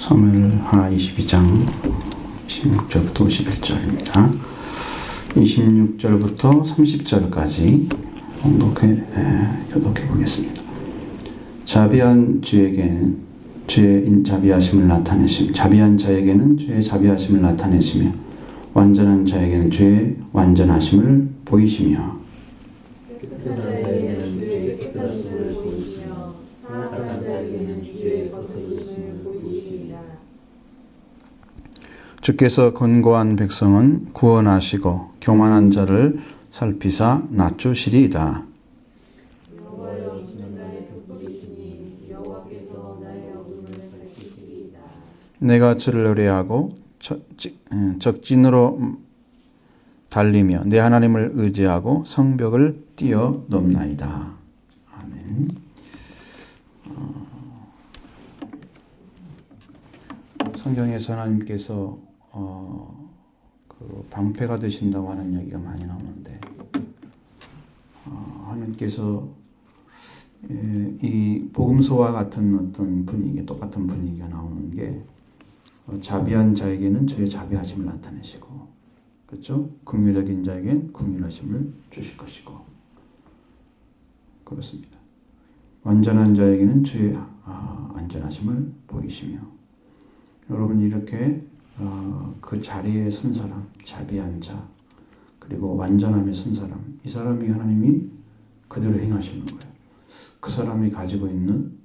사무엘하 22장 16절부터 51절입니다. 26절부터 30절까지 교독해 보겠습니다. 자비한 주에게는 주의 자비하심을 나타내시며, 자비한 자에게는 주의 자비하심을 나타내시며, 완전한 자에게는 주의 완전하심을 보이시며, 깨끗한 자에게는 주의 깨끗하심을 보이시며, 사악한 자에게는 주의 거스르심을 보이시리라. 주께서 권고한 백성은 구원하시고 교만한 자를 살피사 낮추시리이다. 여호와여, 주는 나의 돋보이시니 여호와께서 나의 어둠을 살피시리이다. 내가 주를 의뢰하고 적진으로 달리며 내 하나님을 의지하고 성벽을 뛰어넘나이다. 아멘. 성경에서 하나님께서 그 방패가 되신다고 하는 이야기가 많이 나오는데, 하나님께서 이 복음서와 같은 어떤 분위기, 똑같은 분위기가 나오는 게, 자비한 자에게는 주의 자비하심을 나타내시고, 그렇죠? 긍휼적인 자에게는 긍휼하심을 주실 것이고, 그렇습니다. 완전한 자에게는 주의 완전하심을 보이시며, 여러분 이렇게 그 자리에 선 사람, 자비한 자, 그리고 완전함에 선 사람, 이 사람이 하나님이 그대로 행하시는 거예요. 그 사람이 가지고 있는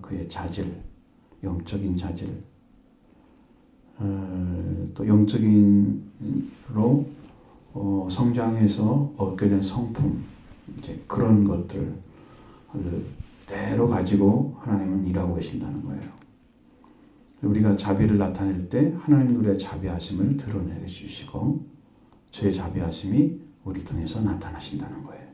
그의 자질, 영적인 자질, 또 영적인로 성장해서 얻게 된 성품, 이제 그런 것들을 그대로 가지고 하나님은 일하고 계신다는 거예요. 우리가 자비를 나타낼 때 하나님은 우리의 자비하심을 드러내 주시고 주의 자비하심이 우리 통해서 나타나신다는 거예요.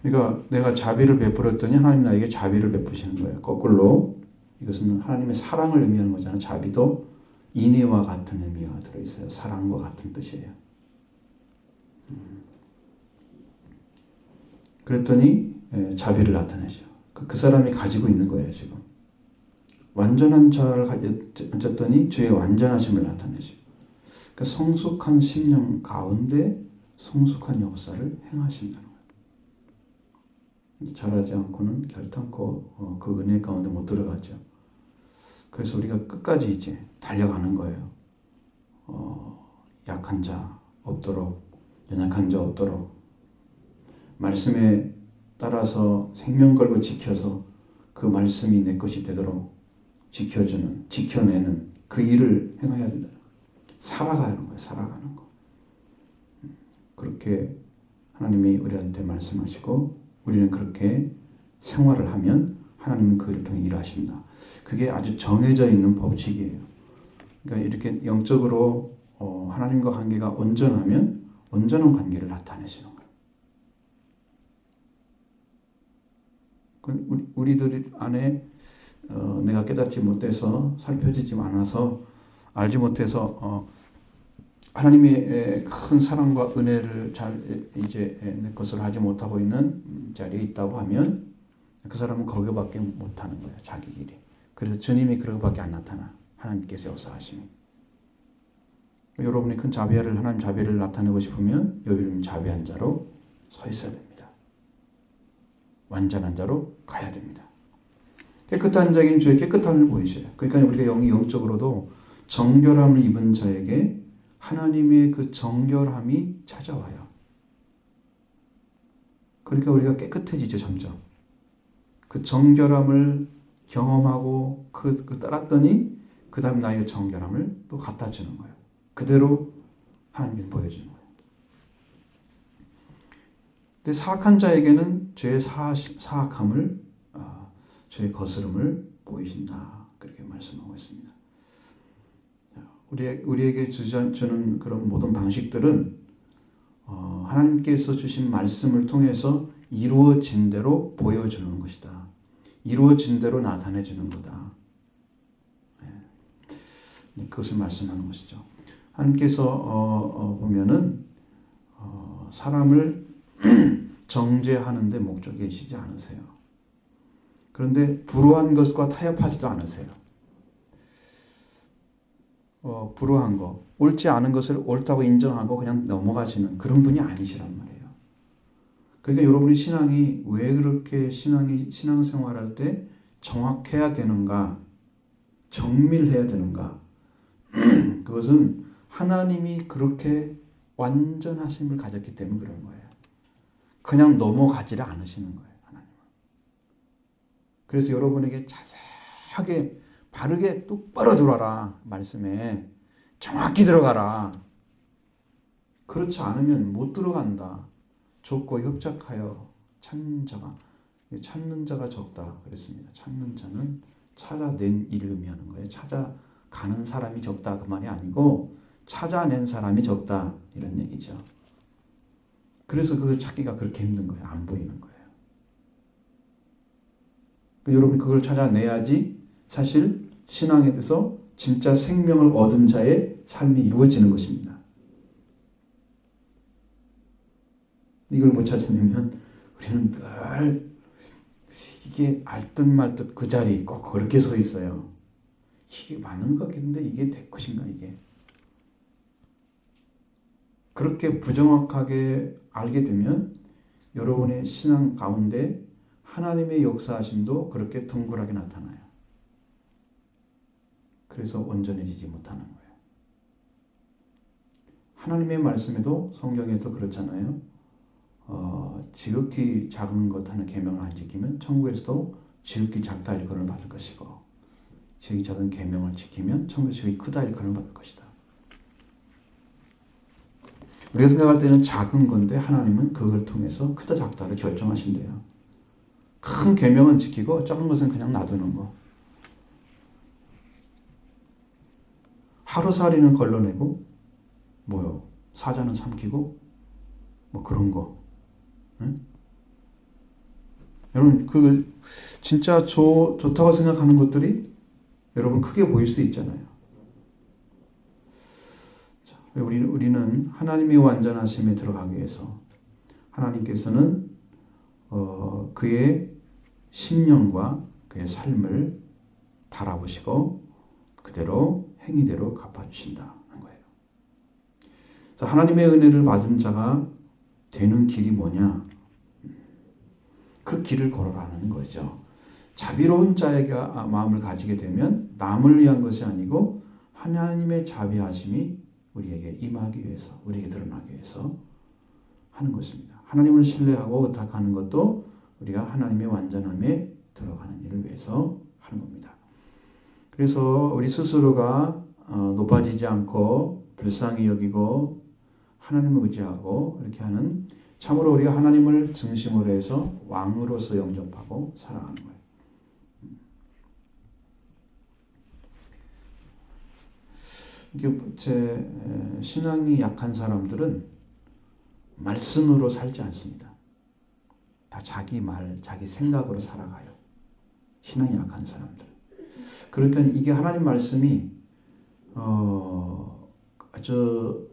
그러니까 내가 자비를 베풀었더니 하나님 나에게 자비를 베푸시는 거예요. 거꾸로 이것은 하나님의 사랑을 의미하는 거잖아요. 자비도 인애와 같은 의미가 들어있어요. 사랑과 같은 뜻이에요. 그랬더니 자비를 나타내죠. 그 사람이 가지고 있는 거예요, 지금. 완전한 자를 가졌더니 주의 완전하심을 나타내죠. 그러니까 성숙한 심령 가운데 성숙한 역사를 행하신다는 거예요. 잘하지 않고는 결탄코 그 은혜 가운데 못 들어가죠. 그래서 우리가 끝까지 이제 달려가는 거예요. 약한 자 없도록, 연약한 자 없도록, 말씀에 따라서 생명 걸고 지켜서 그 말씀이 내 것이 되도록 지켜내는 그 일을 행해야 된다. 살아가는 거예요. 살아가는 거. 그렇게 하나님이 우리한테 말씀하시고 우리는 그렇게 생활을 하면 하나님은 그 일을 통해 일하신다. 그게 아주 정해져 있는 법칙이에요. 그러니까 이렇게 영적으로 하나님과 관계가 온전하면 온전한 관계를 나타내시는 거예요. 우리들 안에 내가 깨닫지 못해서 살펴지지 않아서 알지 못해서 하나님의 큰 사랑과 은혜를 잘 이제 내 것으로 하지 못하고 있는 자리에 있다고 하면 그 사람은 거기밖에 못하는 거예요. 자기 일이. 그래서 주님이 그렇게밖에 안 나타나. 하나님께서 역사하시니. 여러분이 큰 자비를, 하나님 자비를 나타내고 싶으면 여러분 자비한 자로 서 있어야 됩니다. 완전한 자로 가야 됩니다. 깨끗한 자에게는 주의 깨끗함을 보이셔요. 그러니까 우리가 영적으로도 정결함을 입은 자에게 하나님의 그 정결함이 찾아와요. 그러니까 우리가 깨끗해지죠, 점점. 그 정결함을 경험하고 그 따랐더니 그 다음 나의 정결함을 또 갖다 주는 거예요. 그대로 하나님께서 보여주는 거예요. 근데 사악한 자에게는 죄의 사악함을, 죄의 거스름을 보이신다. 그렇게 말씀하고 있습니다. 우리에게 주는 그런 모든 방식들은 하나님께서 주신 말씀을 통해서 이루어진 대로 보여주는 것이다. 이루어진 대로 나타내주는 거다. 그것을 말씀하는 것이죠. 하나님께서 보면은 사람을 정죄하는 데 목적이시지 않으세요. 그런데 불우한 것과 타협하지도 않으세요. 불우한 거, 옳지 않은 것을 옳다고 인정하고 그냥 넘어가시는 그런 분이 아니시란 말이에요. 그러니까 여러분의 신앙이 왜 그렇게 신앙생활할 때 정확해야 되는가, 정밀해야 되는가? 그것은 하나님이 그렇게 완전하심을 가졌기 때문에 그런 거예요. 그냥 넘어가지를 않으시는 거예요, 하나님은. 그래서 여러분에게 자세하게 바르게 똑바로 들어라, 말씀에 정확히 들어가라. 그렇지 않으면 못 들어간다. 좁고 협착하여 찾는 자가 적다 그랬습니다. 찾는 자는 찾아낸 일을 의미하는 거예요. 찾아가는 사람이 적다 그 말이 아니고 찾아낸 사람이 적다 이런 얘기죠. 그래서 그 찾기가 그렇게 힘든 거예요. 안 보이는 거예요. 여러분이 그걸 찾아내야지 사실 신앙에 대해서 진짜 생명을 얻은 자의 삶이 이루어지는 것입니다. 이걸 못 찾아내면 우리는 늘 이게 알듯 말듯 그 자리 꼭 그렇게 서 있어요. 이게 맞는 것 같겠는데 이게 내 것인가 이게. 그렇게 부정확하게 알게 되면 여러분의 신앙 가운데 하나님의 역사하심도 그렇게 둥글하게 나타나요. 그래서 온전해지지 못하는 거예요. 하나님의 말씀에도 성경에도 그렇잖아요. 지극히 작은 것 하나 계명을 안 지키면 천국에서도 지극히 작다 일컬음을 받을 것이고 지극히 작은 계명을 지키면 천국에서 지극히 크다 일컬음을 받을 것이다. 우리가 생각할 때는 작은 건데 하나님은 그걸 통해서 크다 작다를 결정하신대요. 큰 계명은 지키고 작은 것은 그냥 놔두는 거. 하루살이는 걸러내고 사자는 삼키고 그런 거. 응? 여러분 그 진짜 좋다고 생각하는 것들이 여러분 크게 보일 수 있잖아요. 자, 우리는 하나님의 완전하심에 들어가기 위해서 하나님께서는 그의 심령과 그의 삶을 달아보시고 그대로 행위대로 갚아주신다는 거예요. 자, 하나님의 은혜를 받은 자가 되는 길이 뭐냐? 그 길을 걸어가는 거죠. 자비로운 자에게 마음을 가지게 되면 남을 위한 것이 아니고 하나님의 자비하심이 우리에게 임하기 위해서, 우리에게 드러나기 위해서 하는 것입니다. 하나님을 신뢰하고 의탁하는 것도 우리가 하나님의 완전함에 들어가는 일을 위해서 하는 겁니다. 그래서 우리 스스로가 높아지지 않고 불쌍히 여기고 하나님을 의지하고 이렇게 하는 참으로 우리가 하나님을 중심으로 해서 왕으로서 영접하고 살아가는 거예요. 이게 제 신앙이 약한 사람들은 말씀으로 살지 않습니다. 다 자기 말, 자기 생각으로 살아가요. 신앙이 약한 사람들. 그러니까 이게 하나님 말씀이 아주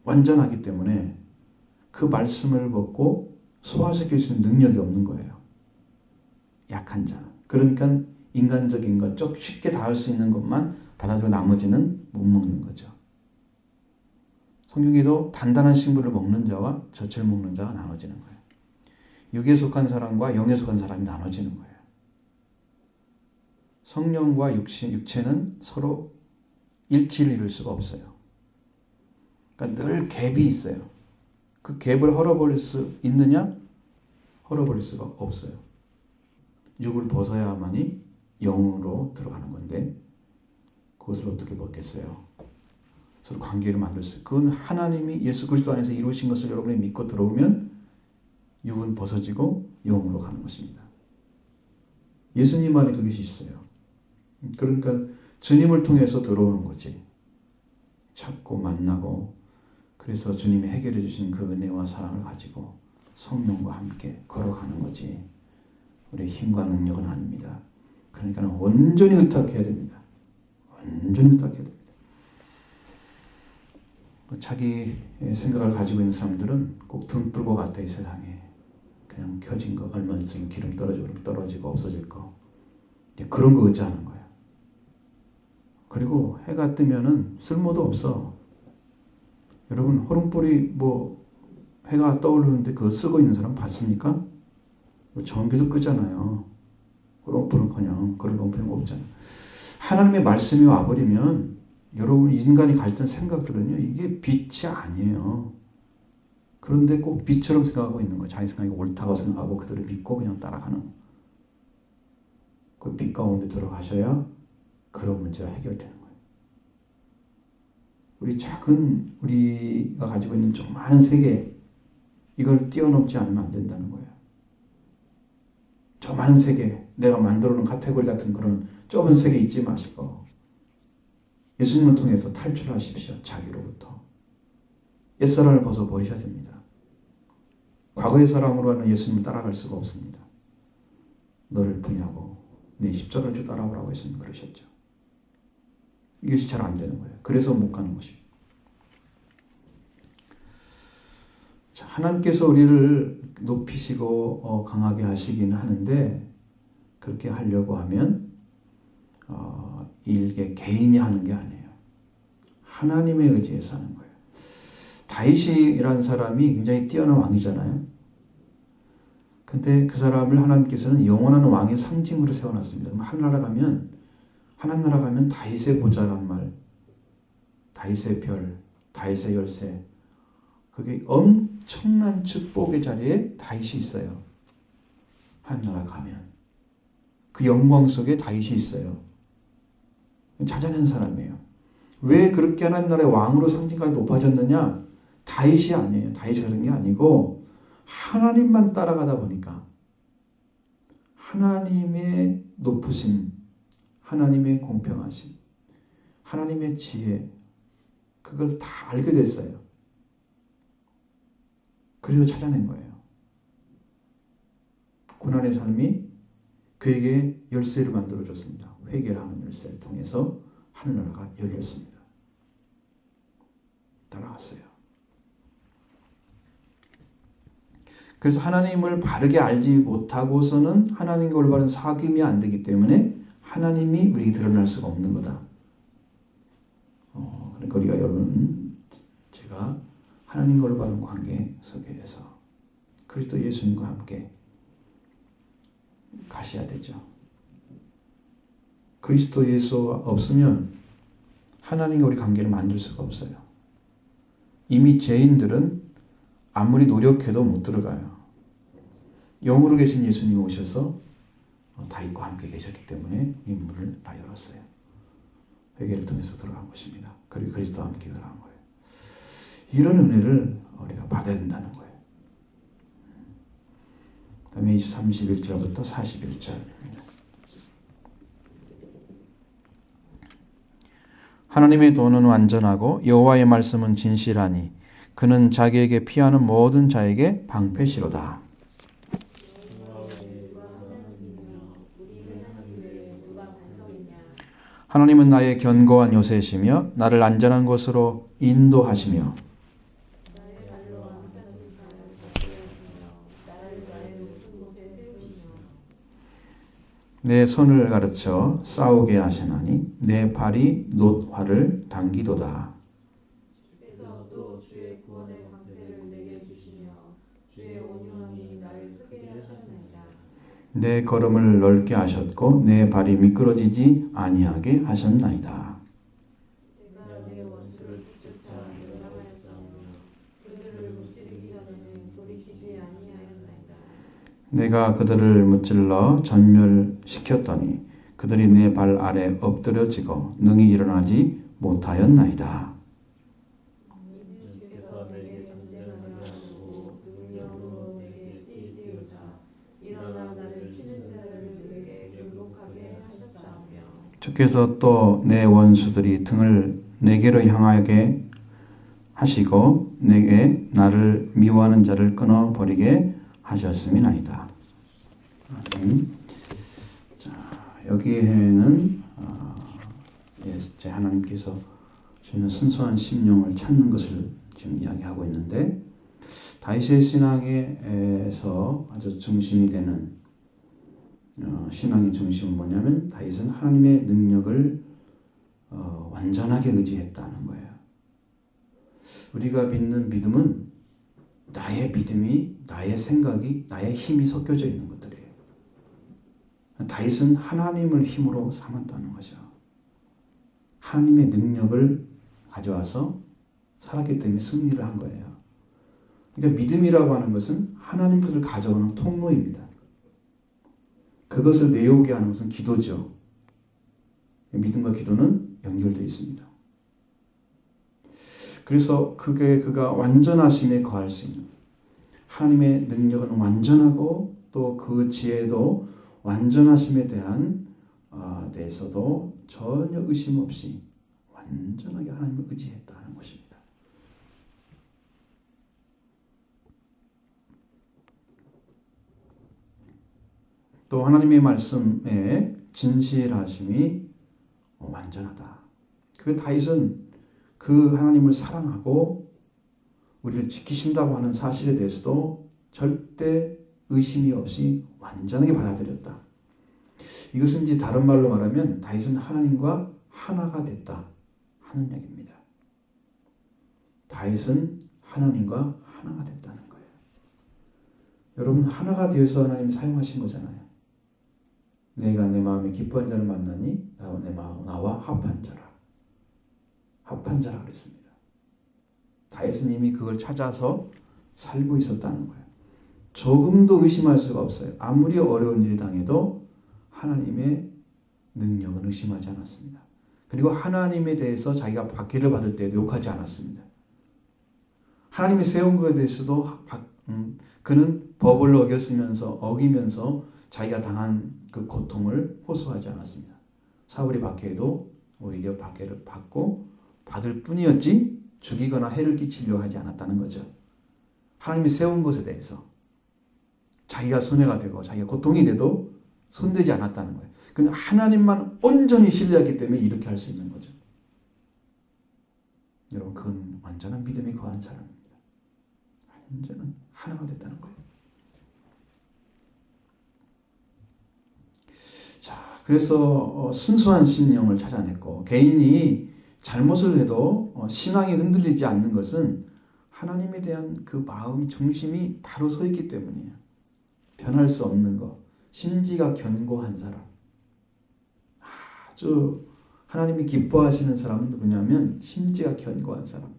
완전하기 때문에 그 말씀을 먹고 소화시킬 수 있는 능력이 없는 거예요. 약한 자. 그러니까 인간적인 것, 좀 쉽게 닿을 수 있는 것만 받아들이고 나머지는 못 먹는 거죠. 성경에도 단단한 식물을 먹는 자와 젖을 먹는 자가 나눠지는 거예요. 육에 속한 사람과 영에 속한 사람이 나눠지는 거예요. 성령과 육체는 서로 일치를 이룰 수가 없어요. 그러니까 늘 갭이 있어요. 그 갭을 헐어버릴 수 있느냐? 헐어버릴 수가 없어요. 육을 벗어야만이 영으로 들어가는 건데 그것을 어떻게 벗겠어요? 서로 관계를 만들 수 있어요. 그건 하나님이 예수 그리스도 안에서 이루신 것을 여러분이 믿고 들어오면 육은 벗어지고 영으로 가는 것입니다. 예수님 안에 그것이 있어요. 그러니까 주님을 통해서 들어오는 거지. 찾고 만나고 그래서 주님이 해결해 주신 그 은혜와 사랑을 가지고 성령과 함께 걸어가는 거지. 우리의 힘과 능력은 아닙니다. 그러니까 온전히 의탁해야 됩니다. 완전히 의탁해야 됩니다. 자기 생각을 가지고 있는 사람들은 꼭 등불과 같다 이 세상에. 그냥 켜진 거 얼마 있으면 기름 떨어지고 없어질 거. 그런 거 의지하는 거예요. 그리고 해가 뜨면은 쓸모도 없어. 여러분 호롱불이 뭐 해가 떠오르는데 그거 쓰고 있는 사람 봤습니까? 전기도 끄잖아요. 호롱불은커녕 그런 거 필요가 없잖아요. 하나님의 말씀이 와버리면 여러분 인간이 가졌던 생각들은요, 이게 빛이 아니에요. 그런데 꼭 빛처럼 생각하고 있는 거예요. 자기 생각이 옳다고 생각하고 그들을 믿고 그냥 따라가는 거예요. 그 빛 가운데 들어가셔야 그런 문제가 해결되는 거예요. 우리가 가지고 있는 좀 많은 세계, 이걸 뛰어넘지 않으면 안 된다는 거예요. 저 많은 세계, 내가 만들어 놓은 카테고리 같은 그런 좁은 세계 잊지 마시고 예수님을 통해서 탈출하십시오. 자기로부터. 옛사람을 벗어버리셔야 됩니다. 과거의 사람으로는 예수님을 따라갈 수가 없습니다. 너를 부인하고 내 십자가를 주 따라오라고 예수님 그러셨죠. 이것이 잘 안 되는 거예요. 그래서 못 가는 것입니다. 자, 하나님께서 우리를 높이시고 강하게 하시긴 하는데 그렇게 하려고 하면 일개 개인이 하는 게 아니에요. 하나님의 의지에서 하는 거예요. 다윗이라는 사람이 굉장히 뛰어난 왕이잖아요. 근데 그 사람을 하나님께서는 영원한 왕의 상징으로 세워놨습니다. 그럼 하나님 나라 가면 다윗의 보좌란 말, 다윗의 별, 다윗의 열쇠, 그게 엄청난 축복의 자리에 다윗이 있어요. 하나님 나라 가면 그 영광 속에 다윗이 있어요. 찾아낸 사람이에요. 왜 그렇게 하나님 나라의 왕으로 상징까지 높아졌느냐? 다윗이 아니에요. 다윗이 그런 게 아니고 하나님만 따라가다 보니까 하나님의 높으심, 하나님의 공평하심, 하나님의 지혜, 그걸 다 알게 됐어요. 그래서 찾아낸 거예요. 고난의 삶이 그에게 열쇠를 만들어줬습니다. 회개를 하는 열쇠를 통해서 하늘나라가 열렸습니다. 따라갔어요. 그래서 하나님을 바르게 알지 못하고서는 하나님과 올바른 사귐이 안 되기 때문에 하나님이 우리에게 드러날 수가 없는 거다. 그러니까 우리가 여러분, 제가 하나님과 올바른 관계 속에서 그리스도 예수님과 함께 가셔야 되죠. 그리스도 예수가 없으면 하나님과 우리 관계를 만들 수가 없어요. 이미 죄인들은 아무리 노력해도 못 들어가요. 영으로 계신 예수님이 오셔서 다윗과 함께 계셨기 때문에 이 문을 다 열었어요. 회개를 통해서 들어간 것입니다. 그리고 그리스도와 함께 들어간 거예요. 이런 은혜를 우리가 받아야 된다는 거예요. 그 다음에 31절부터 41절입니다. 하나님의 도는 완전하고 여호와의 말씀은 진실하니 그는 자기에게 피하는 모든 자에게 방패시로다. 하나님은 나의 견고한 요새시며 나를 안전한 곳으로 인도하시며 내 손을 가르쳐 싸우게 하시나니 내 발이 놋화를 당기도다. 주께서 또 주의 구원의 방패를 내게 주시며 주의 온유함이 나를 크게 하셨나이다. 내 걸음을 넓게 하셨고 내 발이 미끄러지지 아니하게 하셨나이다. 내가 내 원수를 쫓아 멸망하였사오며 그들을 무찌르기 전에는 돌이키지 아니하였나이다. 내가 그들을 무찔러 전멸시켰더니 그들이 내 발 아래 엎드려지고 능히 일어나지 못하였나이다. 주께서 내게 전쟁하게 하시고 능력으로 내게 띠띠우사 일어나 나를 치는 자를 내게 굴복하게 하셨사오며 주께서 또 내 원수들이 등을 내게로 향하게 하시고 내게 나를 미워하는 자를 끊어버리게 하셨음이나이다. 자, 여기에는 제 하나님께서 저희는 순수한 심령을 찾는 것을 지금 이야기하고 있는데 다윗의 신앙에서 아주 중심이 되는 신앙의 중심은 뭐냐면 다윗은 하나님의 능력을 완전하게 의지했다는 거예요. 우리가 믿는 믿음은 나의 믿음이, 나의 생각이, 나의 힘이 섞여져 있는 것들이에요. 다윗은 하나님을 힘으로 삼았다는 거죠. 하나님의 능력을 가져와서 살았기 때문에 승리를 한 거예요. 그러니까 믿음이라고 하는 것은 하나님 것을 가져오는 통로입니다. 그것을 내오게 하는 것은 기도죠. 믿음과 기도는 연결되어 있습니다. 그래서 그가 완전하심에 거할 수 있는, 하나님의 능력은 완전하고 또 그 지혜도 완전하심에 대해서도 전혀 의심 없이 완전하게 하나님을 의지했다는 것입니다. 또 하나님의 말씀에 진실하심이 완전하다. 그 다윗은 그 하나님을 사랑하고 우리를 지키신다고 하는 사실에 대해서도 절대 의심이 없이 완전하게 받아들였다. 이것은 이제 다른 말로 말하면 다윗은 하나님과 하나가 됐다 하는 얘기입니다. 다윗은 하나님과 하나가 됐다는 거예요. 여러분, 하나가 되어서 하나님이 사용하신 거잖아요. 내가 내 마음에 기뻐한 자를 만나니 나와 합한 자라 그랬습니다. 다윗은 이미 그걸 찾아서 살고 있었다는 거예요. 조금도 의심할 수가 없어요. 아무리 어려운 일이 당해도 하나님의 능력은 의심하지 않았습니다. 그리고 하나님에 대해서 자기가 박해를 받을 때에도 욕하지 않았습니다. 하나님이 세운 것에 대해서도 그는 법을 어기면서 자기가 당한 그 고통을 호소하지 않았습니다. 사울이 박해해도 오히려 박해를 받을 뿐이었지 죽이거나 해를 끼치려고 하지 않았다는 거죠. 하나님이 세운 것에 대해서 자기가 손해가 되고 자기가 고통이 돼도 손대지 않았다는 거예요. 그는 하나님만 온전히 신뢰하기 때문에 이렇게 할 수 있는 거죠. 여러분, 그건 완전한 믿음이 거한 사람입니다. 완전한 하나가 됐다는 거예요. 자, 그래서 순수한 심령을 찾아냈고, 개인이 잘못을 해도 신앙이 흔들리지 않는 것은 하나님에 대한 그 마음 중심이 바로 서 있기 때문이에요. 변할 수 없는 것, 심지가 견고한 사람. 아주 하나님이 기뻐하시는 사람은 누구냐면 심지가 견고한 사람.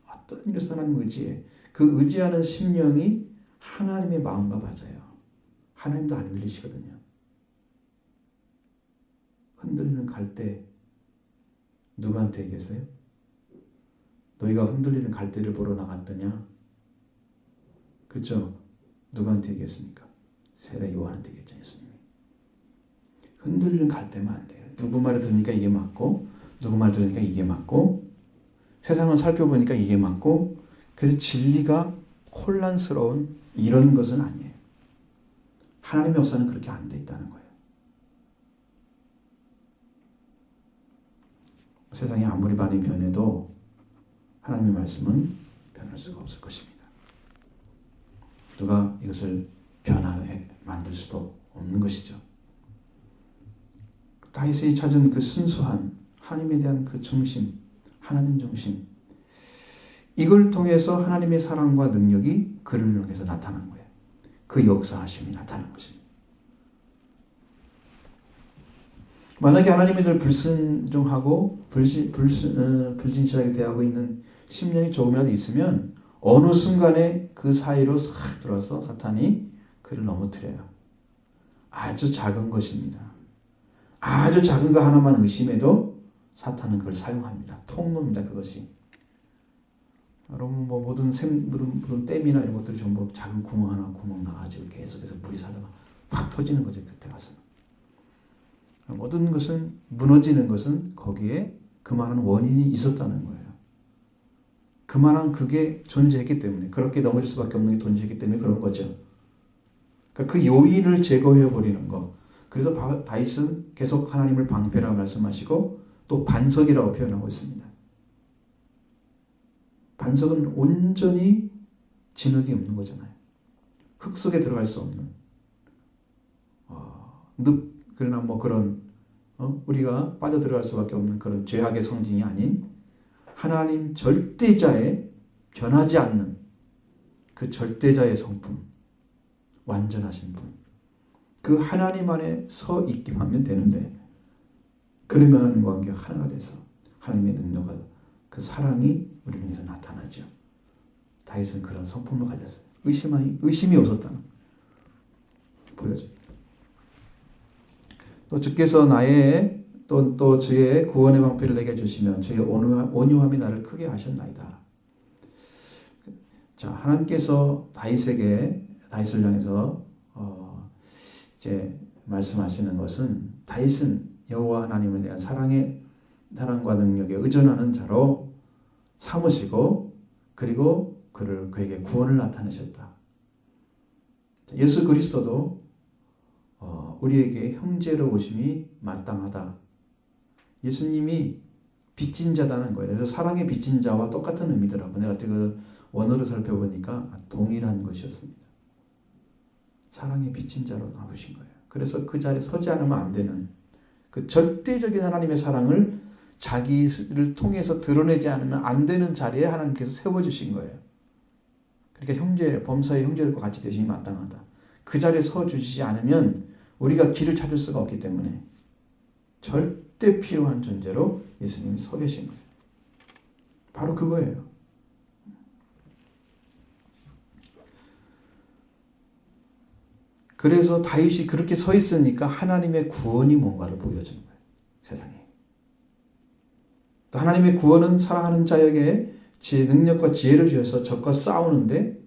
어떤 일에서 하나님 의지해. 그 의지하는 심령이 하나님의 마음과 맞아요. 하나님도 안 흔들리시거든요. 흔들리는 갈대 누구한테 얘기했어요? 너희가 흔들리는 갈대를 보러 나갔더냐? 그렇죠? 누구한테 얘기했습니까? 세례 요한한테 얘기했죠. 예수님이. 흔들리는 갈대면 안 돼요. 누구 말을 들으니까 이게 맞고 누구 말 들으니까 이게 맞고 세상을 살펴보니까 이게 맞고 그래서 진리가 혼란스러운 이런 것은 아니에요. 하나님의 역사는 그렇게 안 돼 있다는 거예요. 세상이 아무리 많이 변해도 하나님의 말씀은 변할 수가 없을 것입니다. 누가 이것을 변화해 만들 수도 없는 것이죠. 다윗이 찾은 그 순수한 하나님에 대한 그 중심, 하나님 중심, 이걸 통해서 하나님의 사랑과 능력이 그를 통해서 나타난 거예요. 그 역사하심이 나타난 것입니다. 만약에 하나님에 대해 불순종하고 불진실하게 대하고 있는 심령이 조금이라도 있으면 어느 순간에 그 사이로 싹 들어서 사탄이 그를 넘어뜨려요. 아주 작은 것입니다. 아주 작은 거 하나만 의심해도 사탄은 그걸 사용합니다. 통로입니다. 그것이. 여러분 모든 댐이나 이런 것들이 전부 작은 구멍 하나 구멍 나가지고 계속해서 물이 새다가 확 터지는 거죠. 그때 가서. 모든 것은 무너지는 것은 거기에 그만한 원인이 있었다는 거예요. 그만한 그게 존재했기 때문에 그렇게 넘어질 수밖에 없는 게 존재했기 때문에 그런 거죠. 그러니까 그 요인을 제거해 버리는 거. 그래서 다윗은 계속 하나님을 방패라고 말씀하시고 또 반석이라고 표현하고 있습니다. 반석은 온전히 진흙이 없는 거잖아요. 흙 속에 들어갈 수 없는 그러나 뭐 그런 우리가 빠져들어갈 수밖에 없는 그런 죄악의 상징이 아닌 하나님 절대자의 변하지 않는 그 절대자의 성품, 완전하신 분, 그 하나님 안에 서 있기만 하면 되는데, 그러면 하나님과 관계가 하나가 돼서 하나님의 능력과 그 사랑이 우리 중에서 나타나죠. 다윗은 그런 성품을 가졌어요. 의심이 없었다는 보여줍니다. 또 주께서 나의 또 주의 구원의 방패를 내게 주시면 주의 온유함이 나를 크게 하셨나이다. 자, 하나님께서 다윗을 향해서 이제 말씀하시는 것은, 다윗은 여호와 하나님에 대한 사랑과 능력에 의존하는 자로 삼으시고, 그리고 그에게 구원을 나타내셨다. 예수 그리스도도 우리에게 형제로 오심이 마땅하다. 예수님이 빚진 자다는 거예요. 그래서 사랑의 빚진 자와 똑같은 의미더라고요. 내가 그 원어를 살펴보니까 동일한 것이었습니다. 사랑의 빚진 자로 나오신 거예요. 그래서 그 자리에 서지 않으면 안 되는 그 절대적인 하나님의 사랑을 자기를 통해서 드러내지 않으면 안 되는 자리에 하나님께서 세워주신 거예요. 그러니까 범사의 형제들과 같이 되심이 마땅하다. 그 자리에 서주시지 않으면 우리가 길을 찾을 수가 없기 때문에 절대 필요한 존재로 예수님이 서 계신 거예요. 바로 그거예요. 그래서 다윗이 그렇게 서 있으니까 하나님의 구원이 뭔가를 보여주는 거예요. 세상에. 또 하나님의 구원은 사랑하는 자에게 능력과 지혜를 주셔서 적과 싸우는데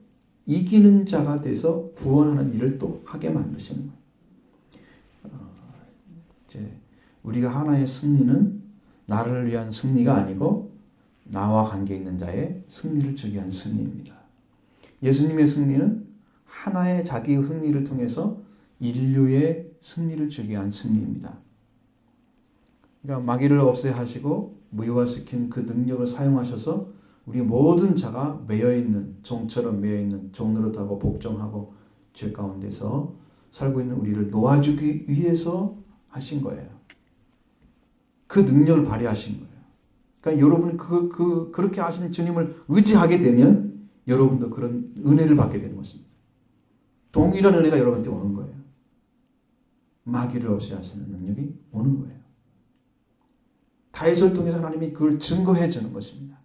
이기는 자가 돼서 구원하는 일을 또 하게 만드시는 거예요. 이제 우리가 하나의 승리는 나를 위한 승리가 아니고 나와 관계 있는 자의 승리를 주기 위한 승리입니다. 예수님의 승리는 하나의 자기의 승리를 통해서 인류의 승리를 주기 위한 승리입니다. 그러니까 마귀를 없애야 하시고 무효화시킨 그 능력을 사용하셔서 우리 모든 자가 매여있는 종처럼 매여있는 종노릇하고 복종하고 죄 가운데서 살고 있는 우리를 놓아주기 위해서 하신 거예요. 그 능력을 발휘하신 거예요. 그러니까 여러분 그렇게 하시는 주님을 의지하게 되면 여러분도 그런 은혜를 받게 되는 것입니다. 동일한 은혜가 여러분한테 오는 거예요. 마귀를 없애하시는 능력이 오는 거예요. 다윗을 통해서 하나님이 그걸 증거해 주는 것입니다.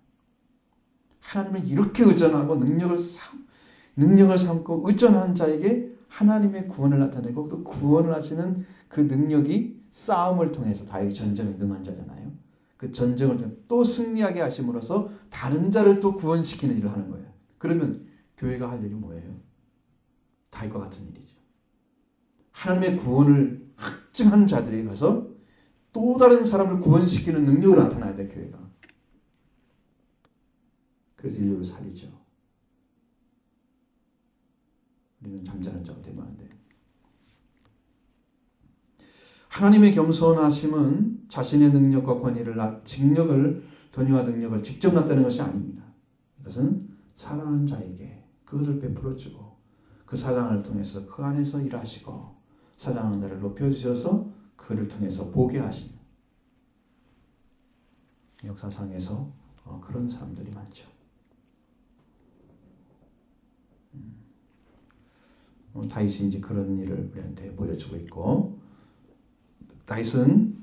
하나님을 이렇게 의존하고 능력을 삼고 의존하는 자에게 하나님의 구원을 나타내고 또 구원을 하시는 그 능력이 싸움을 통해서 다윗이 전쟁에 능한 자잖아요. 그 전쟁을 통해 또 승리하게 하심으로써 다른 자를 또 구원시키는 일을 하는 거예요. 그러면 교회가 할 일이 뭐예요? 다윗과 같은 일이죠. 하나님의 구원을 확증한 자들이 가서 또 다른 사람을 구원시키는 능력을 나타나야 돼, 교회가. 그래서 인류를 살리죠. 우리는 잠자는 자가 되면 안 돼. 하나님의 겸손하심은 자신의 능력과 권위를 권위와 능력을 직접 나타내는 것이 아닙니다. 이것은 사랑하는 자에게 그것을 베풀어주고 그 사랑을 통해서 그 안에서 일하시고 사랑하는 자를 높여주셔서 그를 통해서 보게 하시는 역사상에서 그런 사람들이 많죠. 다윗이 이제 그런 일을 우리한테 보여주고 있고, 다윗은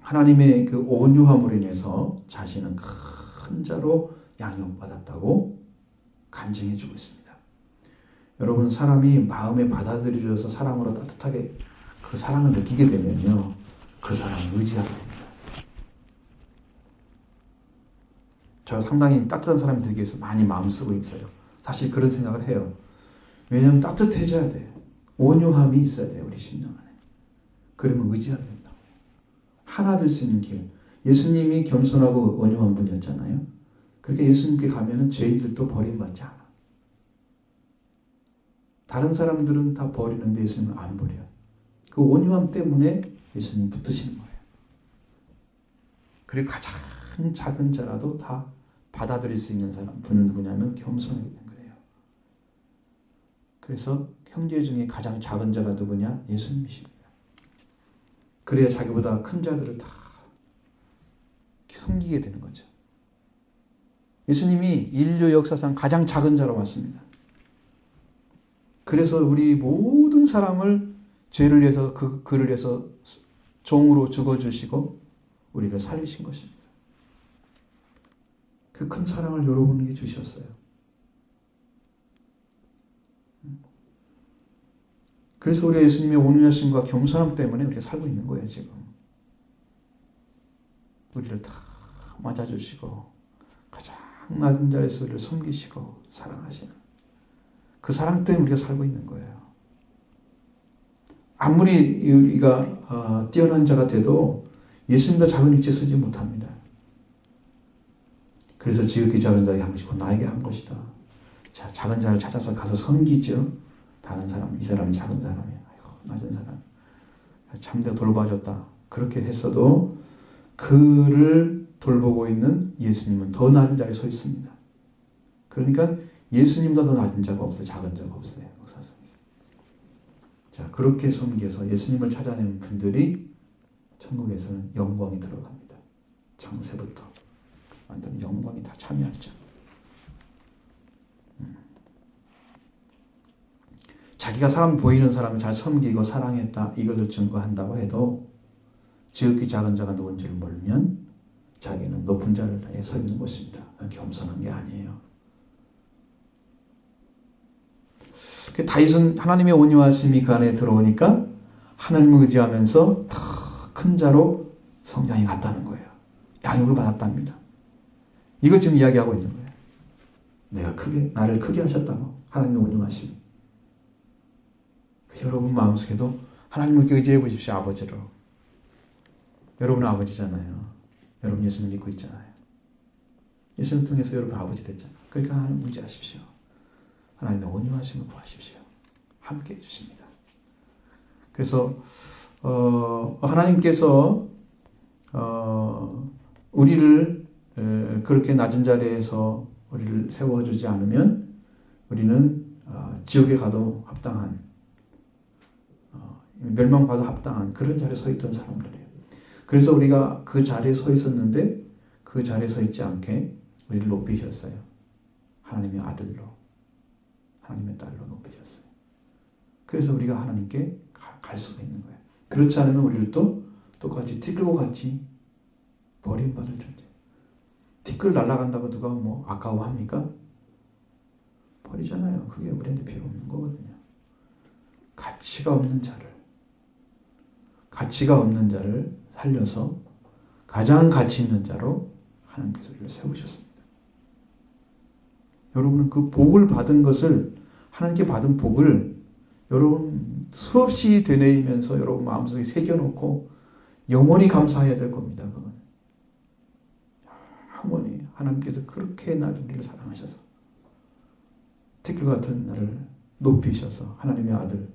하나님의 그 온유함으로 인해서 자신은 큰 자로 양육받았다고 간증해주고 있습니다. 여러분, 사람이 마음에 받아들여져서 사랑으로 따뜻하게 그 사랑을 느끼게 되면요, 그 사람을 의지하게 됩니다. 저 상당히 따뜻한 사람이 되기 위해서 많이 마음 쓰고 있어요. 사실 그런 생각을 해요. 왜냐하면 따뜻해져야 돼요. 온유함이 있어야 돼요. 우리 심령 안에. 그러면 의지하게 된다고. 하나 될 수 있는 길. 예수님이 겸손하고 온유한 분이었잖아요. 그렇게 예수님께 가면은 죄인들도 버림받지 않아. 다른 사람들은 다 버리는데 예수님은 안 버려요. 그 온유함 때문에 예수님 붙으시는 거예요. 그리고 가장 작은 자라도 다 받아들일 수 있는 사람 분은 누구냐면 겸손하게 된 거예요. 그래서 형제 중에 가장 작은 자가 누구냐? 예수님이십니다. 그래야 자기보다 큰 자들을 다 섬기게 되는 거죠. 예수님이 인류 역사상 가장 작은 자로 왔습니다. 그래서 우리 모든 사람을 죄를 위해서 그를 위해서 종으로 죽어주시고 우리를 살리신 것입니다. 그 큰 사랑을 여러분에게 주셨어요. 그래서 우리 예수님의 온유하심과 겸손함 때문에 우리가 살고 있는 거예요, 지금. 우리를 다 맞아주시고 가장 낮은 자리에서 우리를 섬기시고 사랑하시는 그 사랑 때문에 우리가 살고 있는 거예요. 아무리 우리가 뛰어난 자가 돼도 예수님보다 작은 위치에 서지 못합니다. 그래서 지극히 작은 자에게 한 것이 곧 나에게 한 것이다. 자, 작은 자를 찾아서 가서 섬기죠. 다른 사람, 이 사람은 작은 사람이야. 아이고, 낮은 사람. 참 내가 돌봐줬다. 그렇게 했어도 그를 돌보고 있는 예수님은 더 낮은 자리에 서 있습니다. 그러니까 예수님보다 더 낮은 자가 없어요. 작은 자가 없어요. 역사상에서. 자, 그렇게 섬겨서 예수님을 찾아내는 분들이 천국에서는 영광이 들어갑니다. 창세부터 완전 영광이 다 참여하죠. 자기가 사람 보이는 사람을 잘 섬기고 사랑했다 이것을 증거한다고 해도 지극히 작은 자가 누군지를 모르면 자기는 높은 자리에 서 있는 것입니다. 겸손한 게 아니에요. 다윗은 하나님의 온유하심이 그 안에 들어오니까 하나님을 의지하면서 더 큰 자로 성장해 갔다는 거예요. 양육을 받았답니다. 이걸 지금 이야기하고 있는 거예요. 나를 크게 하셨다고. 하나님의 온유하심. 여러분 마음속에도 하나님을 의지해 보십시오. 아버지로. 여러분은 아버지잖아요. 여러분 예수님 믿고 있잖아요. 예수님 통해서 여러분 아버지 됐잖아요. 그러니까 하나님 의지하십시오. 하나님의 온유하심을 구하십시오. 함께 해주십니다. 그래서 하나님께서 우리를 그렇게 낮은 자리에서 우리를 세워주지 않으면 우리는 지옥에 가도 합당한 멸망받아 합당한 그런 자리에 서 있던 사람들이에요. 그래서 우리가 그 자리에 서 있었는데 그 자리에 서 있지 않게 우리를 높이셨어요. 하나님의 아들로 하나님의 딸로 높이셨어요. 그래서 우리가 하나님께 갈 수가 있는 거예요. 그렇지 않으면 우리를 또 똑같이 티끌과 같이 버림받을 존재. 티끌 날아간다고 누가 뭐 아까워합니까? 버리잖아요. 그게 우리한테 필요 없는 거거든요. 가치가 없는 자를 살려서 가장 가치 있는 자로 하나님께서 우리를 세우셨습니다. 여러분은 그 복을 받은 것을 하나님께 받은 복을 여러분 수없이 되뇌이면서 여러분 마음속에 새겨놓고 영원히 감사해야 될 겁니다. 그건. 영원히 하나님께서 그렇게 우리를 사랑하셔서 티끌 같은 나를 높이셔서 하나님의 아들.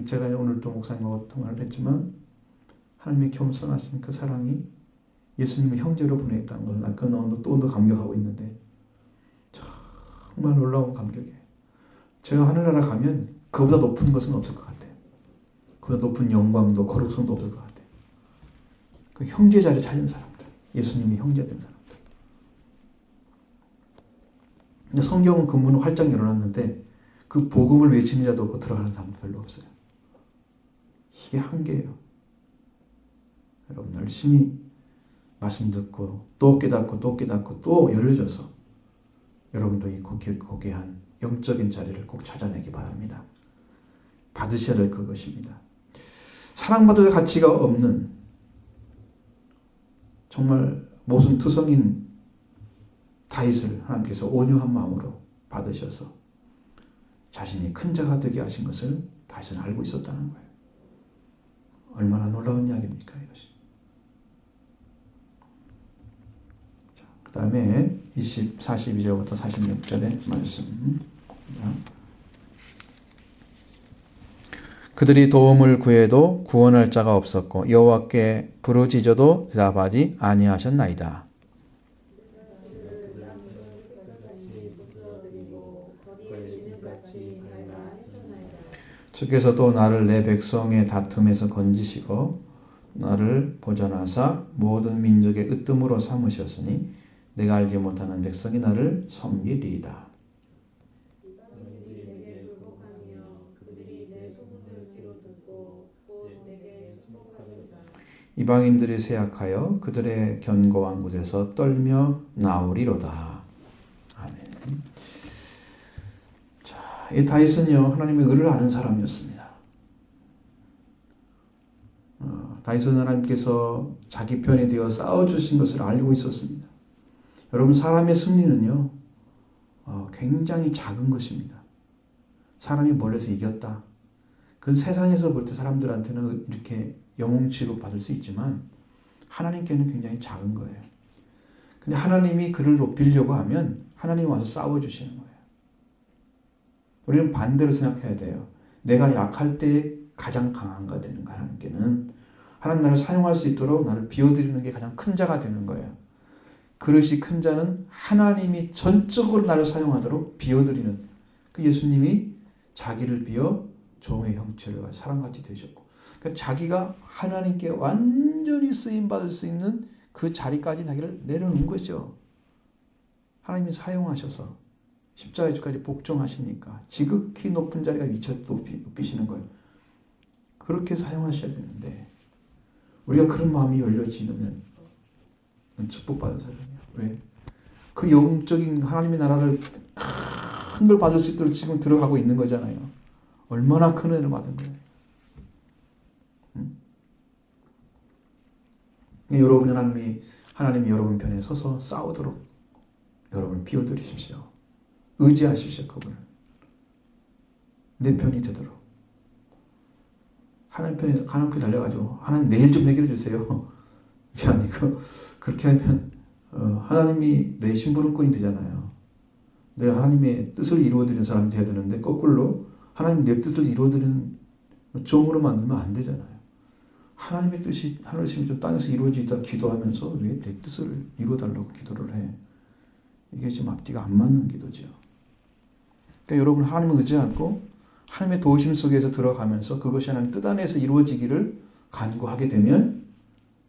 제가 오늘 또 목사님하고 통화를 했지만 하나님의 겸손하신 그 사랑이 예수님을 형제로 보내있다는 걸 나 또 감격하고 있는데 정말 놀라운 감격이에요. 제가 하늘나라 가면 그보다 높은 것은 없을 것 같아요. 그보다 높은 영광도 거룩성도 없을 것 같아요. 그 형제 자리 찾은 사람들, 예수님이 형제 된 사람들. 근데 성경은 그 문을 활짝 열어놨는데 그 복음을 외치는 자도 없고 들어가는 사람도 별로 없어요. 이게 한계예요. 여러분 열심히 말씀 듣고 또 깨닫고 또 열려져서 여러분도 이 고귀한 영적인 자리를 꼭 찾아내기 바랍니다. 받으셔야 될 그것입니다. 사랑받을 가치가 없는 정말 모순투성인 다윗을 하나님께서 온유한 마음으로 받으셔서 자신이 큰 자가 되게 하신 것을 다윗은 알고 있었다는 거예요. 얼마나 놀라운 이야기입니까 이것이. 자, 그 다음에 42절부터 46절의 말씀. 그들이 도움을 구해도 구원할 자가 없었고 여호와께 부르짖어도 대답하지 아니하셨나이다. 주께서 또 나를 내 백성의 다툼에서 건지시고 나를 보전하사 모든 민족의 으뜸으로 삼으셨으니 내가 알지 못하는 백성이 나를 섬기리이다. 이방인들이 내게 굴복하며 그들이 내 소문을 귀로 듣고 곧 내게 순복하리로다. 이방인들이 쇠약하여 그들의 견고한 곳에서 떨며 나오리로다. 아멘. 자, 이 다윗은요 하나님의 의를 아는 사람이었습니다. 다윗은 하나님께서 자기 편이 되어 싸워주신 것을 알고 있었습니다. 여러분, 사람의 승리는요 굉장히 작은 것입니다. 사람이 멀리서 이겼다. 그건 세상에서 볼 때 사람들한테는 이렇게 영웅 취급받을 수 있지만 하나님께는 굉장히 작은 거예요. 근데 하나님이 그를 높이려고 하면 하나님이 와서 싸워주시는 거예요. 우리는 반대로 생각해야 돼요. 내가 약할 때 가장 강한 가 되는 거. 하나님께는 하나님 나를 사용할 수 있도록 나를 비워드리는 게 가장 큰 자가 되는 거예요. 그릇이 큰 자는 하나님이 전적으로 나를 사용하도록 비워드리는, 그 예수님이 자기를 비워 종의 형체를 가지고 사람같이 되셨고, 그러니까 자기가 하나님께 완전히 쓰임받을 수 있는 그 자리까지 자기를 내려놓은 거죠. 하나님이 사용하셔서 십자가의 주까지 복종하시니까 지극히 높은 자리가 위쳐 높이시는 거예요. 그렇게 사용하셔야 되는데 우리가 그런 마음이 열려지면 축복받은 사람이야. 왜? 그 영적인 하나님의 나라를 큰 걸 받을 수 있도록 지금 들어가고 있는 거잖아요. 얼마나 큰 은혜를 받은 거예요. 여러분은 하나님이 여러분 편에 서서 싸우도록 여러분을 비워드리십시오. 의지하십시오. 그분을. 내 편이 되도록. 하나님 편에 달려가지고 하나님 내일 좀 해결해 주세요. 그게 아니고 그렇게 하면 하나님이 내 심부름꾼이 되잖아요. 내가 하나님의 뜻을 이루어드리는 사람이 되어야 되는데 거꾸로 하나님 내 뜻을 이루어드리는 종으로 만들면 안 되잖아요. 하나님의 뜻이 하늘심이 좀 땅에서 이루어지다 기도하면서 왜 내 뜻을 이루어달라고 기도를 해. 이게 지금 앞뒤가 안 맞는 기도죠. 그러니까 여러분 하나님을 의지하고 하나님의 도우심 속에서 들어가면서 그것이 하나님 뜻 안에서 이루어지기를 간구하게 되면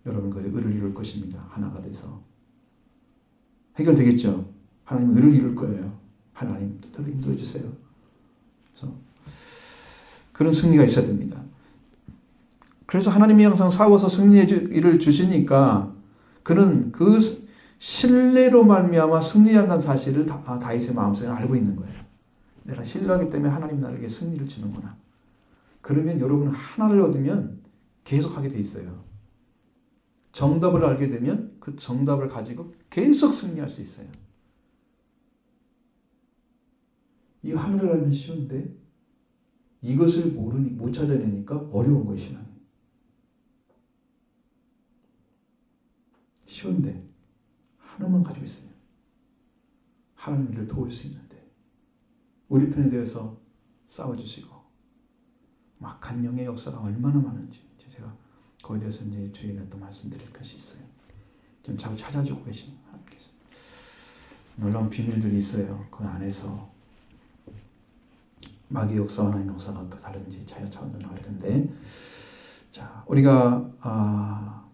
여러분 그 의를 이룰 것입니다. 하나가 돼서. 해결되겠죠. 하나님 의를 이룰 거예요. 하나님 뜻대로 인도해 주세요. 그래서 그런 승리가 있어야 됩니다. 그래서 하나님이 항상 싸워서 승리의 일을 주시니까 그는 그 신뢰로 말미암아 승리한다는 사실을 다윗의 마음속에 알고 있는 거예요. 내가 신뢰하기 때문에 하나님 나에게 승리를 주는구나. 그러면 여러분은 하나를 얻으면 계속하게 돼 있어요. 정답을 알게 되면 그 정답을 가지고 계속 승리할 수 있어요. 이 하늘을 알면 쉬운데 이것을 못 찾아내니까 어려운 거예요, 신앙이. 쉬운데 하나만 가지고 있어요. 하나님 일을 도울 수 있는데 우리 편에 대해서 싸워주시고 막한 영의 역사가 얼마나 많은지 제가 거기에 대해서 이제 주일에 또 말씀드릴 것이 있어요. 지금 자꾸 찾아주고 계신 하나님께서 놀라운 비밀들이 있어요. 그 안에서 마귀의 역사와 하나님의 역사가 어떻게 다른지 차원으로 나갈 건데, 자 우리가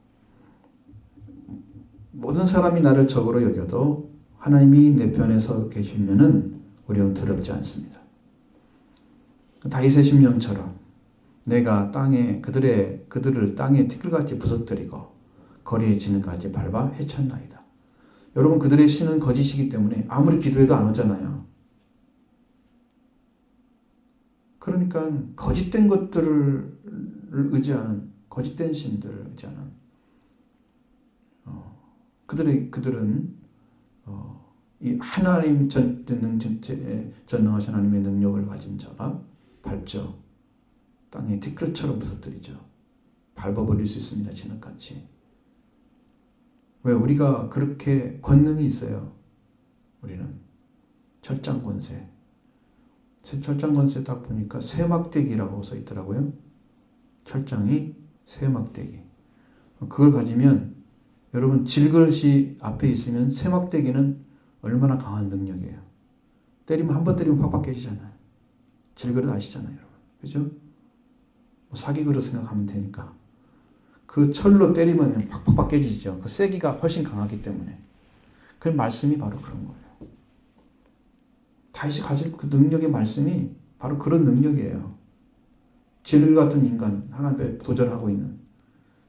모든 사람이 나를 적으로 여겨도 하나님이 내 편에 서 계시면은 우리는 두렵지 않습니다. 다윗의 심령처럼 내가 그들을 땅에 티끌같이 부서뜨리고 거리에 지는까지 밟아 해쳤나이다. 여러분 그들의 신은 거짓이기 때문에 아무리 기도해도 안 오잖아요. 그러니까 거짓된 것들을 의지하는 거짓된 신들을 의지하는 그들은 이 하나님 전능하신 하나님의 능력을 가진 자가 밟죠. 땅에 티끌처럼 부서뜨리죠. 밟아버릴 수 있습니다. 진흙같이. 왜? 우리가 그렇게 권능이 있어요. 우리는 철장권세. 철장권세 딱 보니까 쇠막대기라고 써 있더라고요. 철장이 쇠막대기. 그걸 가지면 여러분 질그릇이 앞에 있으면 쇠막대기는 얼마나 강한 능력이에요. 때리면 한 번 때리면 팍팍 깨지잖아요. 질그릇 아시잖아요, 여러분. 그죠? 사기그릇 생각하면 되니까. 그 철로 때리면 팍팍팍 깨지죠. 그 세기가 훨씬 강하기 때문에. 그 말씀이 바로 그런 거예요. 다윗이 가질 그 능력의 말씀이 바로 그런 능력이에요. 질 같은 인간, 하나님께 도전하고 있는,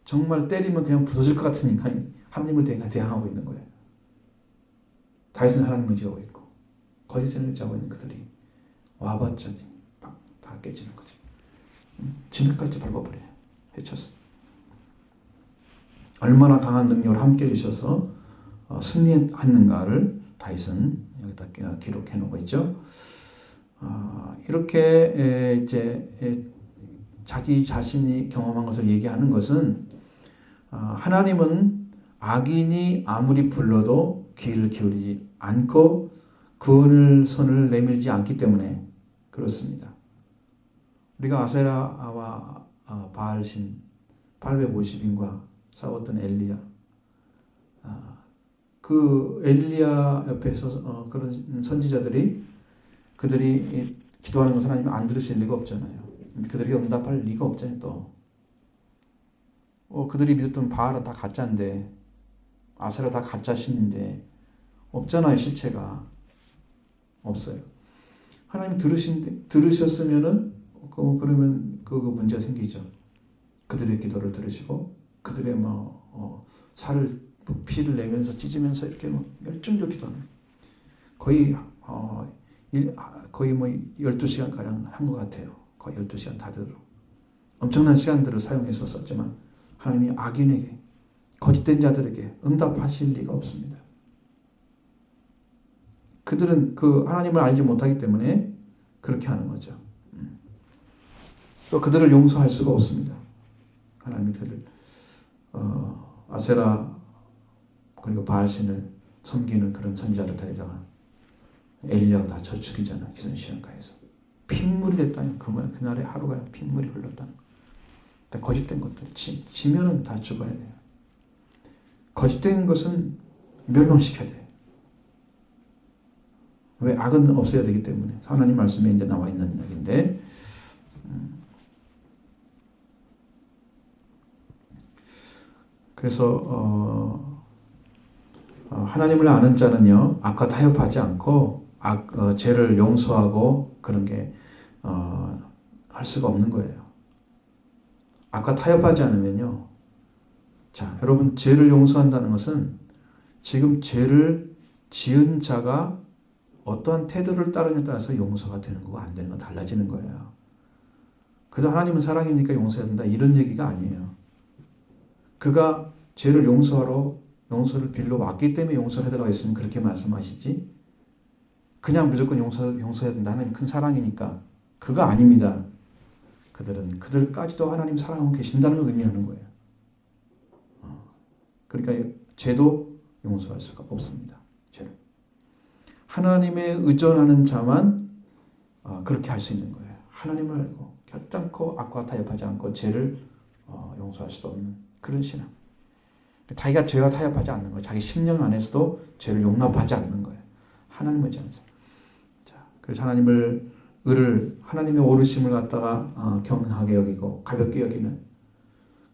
정말 때리면 그냥 부서질 것 같은 인간이 하나님을 대항하고 있는 거예요. 다윗은 하나님을 의지하고 있고 거짓을 의지하고 있는 그들이 와봤자 다 깨지는 거죠. 진흙같이 밟아버려요. 해쳤어. 얼마나 강한 능력을 함께 해주셔서 승리했는가를 다윗은 여기다 기록해 놓고 있죠. 이렇게 이제 자기 자신이 경험한 것을 얘기하는 것은 하나님은 악인이 아무리 불러도 귀를 기울이지 않고 그 손을 내밀지 않기 때문에 그렇습니다. 우리가 아세라와 바알신 850인과 싸웠던 엘리야, 그 엘리야 옆에서 그런 선지자들이 그들이 기도하는 것을 하나님이 안 들으실 리가 없잖아요. 그들이 응답할 리가 없잖아요. 또 그들이 믿었던 바알은 다 가짜인데, 아세라 다 가짜 신인데 없잖아요. 실체가 없어요. 하나님 들으셨으면은 그러면 그 문제가 생기죠. 그들의 기도를 들으시고 그들의 살을 피를 내면서 찢으면서 이렇게 열정적으로 기도하는, 거의 12시간 가량 한 것 같아요. 거의 12시간 다들 엄청난 시간들을 사용해서 썼지만 하나님이 악인에게, 거짓된 자들에게 응답하실 리가 없습니다. 그들은 그 하나님을 알지 못하기 때문에 그렇게 하는 거죠. 또 그들을 용서할 수가 없습니다. 하나님이 그들을 아세라 그리고 바알신을 섬기는 그런 선지자들 데려다가 엘리야가 다 저축이잖아. 기선시험가에서 핏물이 됐다는 그날의 하루가 핏물이 흘렀다는 거. 거짓된 것들 지면은 다 죽어야 돼요. 거짓된 것은 멸망시켜야 돼요. 왜? 악은 없어야 되기 때문에. 하나님 말씀에 이제 나와 있는 이야기인데, 그래서 하나님을 아는 자는요 악과 타협하지 않고 죄를 용서하고 그런 게 할 수가 없는 거예요. 악과 타협하지 않으면요, 자 여러분, 죄를 용서한다는 것은 지금 죄를 지은 자가 어떠한 태도를 따르냐에 따라서 용서가 되는 거고 안 되는 건 달라지는 거예요. 그래도 하나님은 사랑이니까 용서해야 된다 이런 얘기가 아니에요. 그가 죄를 용서를 빌러 왔기 때문에 용서를 해달라고 했으면 그렇게 말씀하시지, 그냥 무조건 용서해야 된다, 하나님 큰 사랑이니까, 그가 아닙니다. 그들까지도 하나님 사랑하고 계신다는 걸 의미하는 거예요. 그러니까 죄도 용서할 수가 없습니다. 죄를. 하나님에 의존하는 자만 그렇게 할 수 있는 거예요. 하나님을 알고 결단코 악과 타협하지 않고 죄를 용서할 수도 없는 그런 신앙. 자기가 죄와 타협하지 않는 거예요. 자기 심령 안에서도 죄를 용납하지 않는 거예요. 하나님을 의지하는 자. 그래서 하나님의 오르심을 갖다가 경하게 여기고 가볍게 여기는,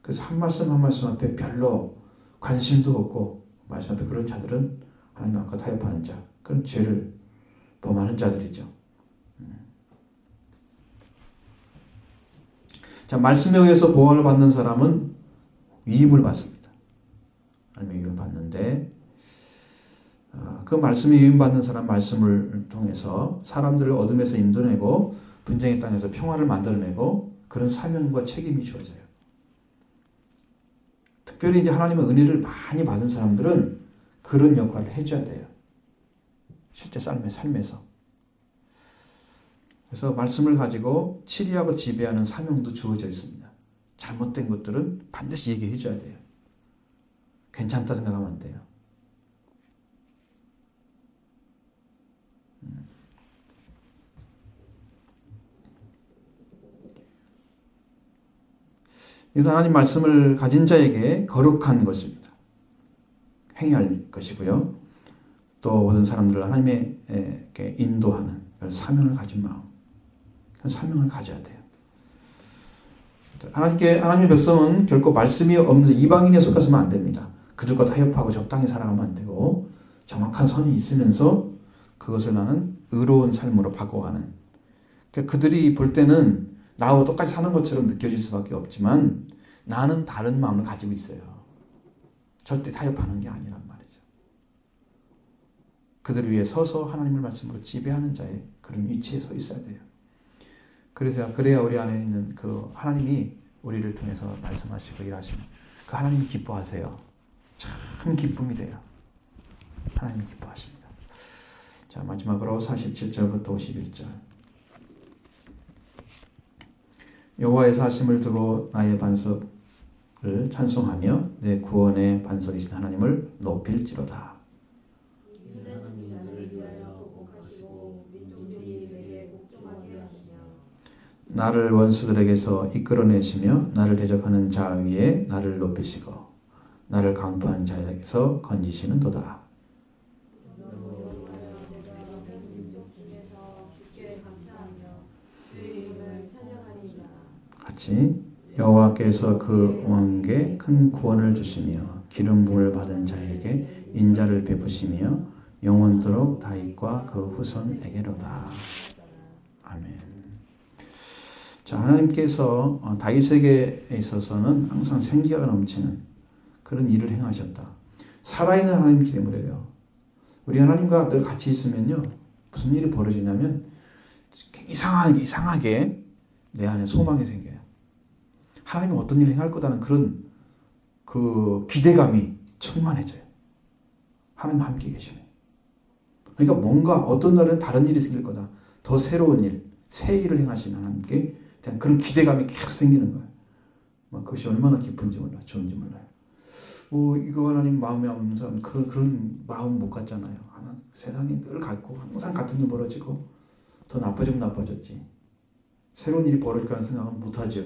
그래서 한 말씀 한 말씀 앞에 별로 관심도 없고 말씀 앞에 그런 자들은 하나님 앞과 타협하는 자, 그런 죄를 범하는 자들이죠. 자, 말씀에 의해서 보호를 받는 사람은 위임을 받습니다. 하나님의 위임을 받는데, 그 말씀에 위임받는 사람, 말씀을 통해서 사람들을 어둠에서 인도내고 분쟁의 땅에서 평화를 만들어내고 그런 사명과 책임이 주어져요. 특별히 이제 하나님의 은혜를 많이 받은 사람들은 그런 역할을 해줘야 돼요. 실제 삶에서. 그래서 말씀을 가지고 치리하고 지배하는 사명도 주어져 있습니다. 잘못된 것들은 반드시 얘기해 줘야 돼요. 괜찮다 생각하면 안 돼요. 그래서 하나님 말씀을 가진 자에게 거룩한 것입니다. 행할 것이고요. 또 모든 사람들을 하나님에게 인도하는 그런 사명을 가진 마음, 그런 사명을 가져야 돼요. 하나님의 백성은 결코 말씀이 없는 이방인에 속아서는 안 됩니다. 그들과 타협하고 적당히 살아가면 안 되고 정확한 선이 있으면서 그것을 나는 의로운 삶으로 바꿔가는. 그러니까 그들이 볼 때는 나하고 똑같이 사는 것처럼 느껴질 수밖에 없지만 나는 다른 마음을 가지고 있어요. 절대 타협하는 게 아니란 말이죠. 그들을 위해 서서 하나님의 말씀으로 지배하는 자의 그런 위치에 서 있어야 돼요. 그래야 우리 안에 있는 그 하나님이 우리를 통해서 말씀하시고 일하시는 그 하나님이 기뻐하세요. 참 기쁨이 돼요. 하나님이 기뻐하십니다. 자, 마지막으로 47절부터 51절. 여호와의 사심을 두고 나의 반석을 찬송하며 내 구원의 반석이신 하나님을 높일지로다. 하나님이 나를 위하여 복하시고 민족들이 내게 복종하게 하시며 나를 원수들에게서 이끌어내시며 나를 대적하는 자 위에 나를 높이시고 나를 강포한 자에게서 건지시는도다. 같이 여호와께서 그 왕에게 큰 구원을 주시며 기름 부음을 받은 자에게 인자를 베푸시며 영원토록 다윗과 그 후손에게로다. 아멘. 자, 하나님께서 다윗에게 있어서는 항상 생기가 넘치는 그런 일을 행하셨다. 살아있는 하나님이기 때문에요. 우리 하나님과 늘 같이 있으면요, 무슨 일이 벌어지냐면 이상하게 내 안에 소망이 생겨요. 하나님은 어떤 일을 행할 거다는 그런 그 기대감이 충만해져요. 하나님 함께 계시네. 그러니까 뭔가 어떤 날은 다른 일이 생길 거다. 더 새로운 일, 새 일을 행하시는 하나님께 대한 그런 기대감이 계속 생기는 거예요. 그것이 얼마나 깊은지 몰라요. 좋은지 몰라요. 이거 하나님 마음에 없는 사람 그런 마음 못 갖잖아요. 세상이 늘 같고 항상 같은 일 벌어지고 더 나빠지면 나빠졌지. 새로운 일이 벌어질 거라는 생각은 못 하죠.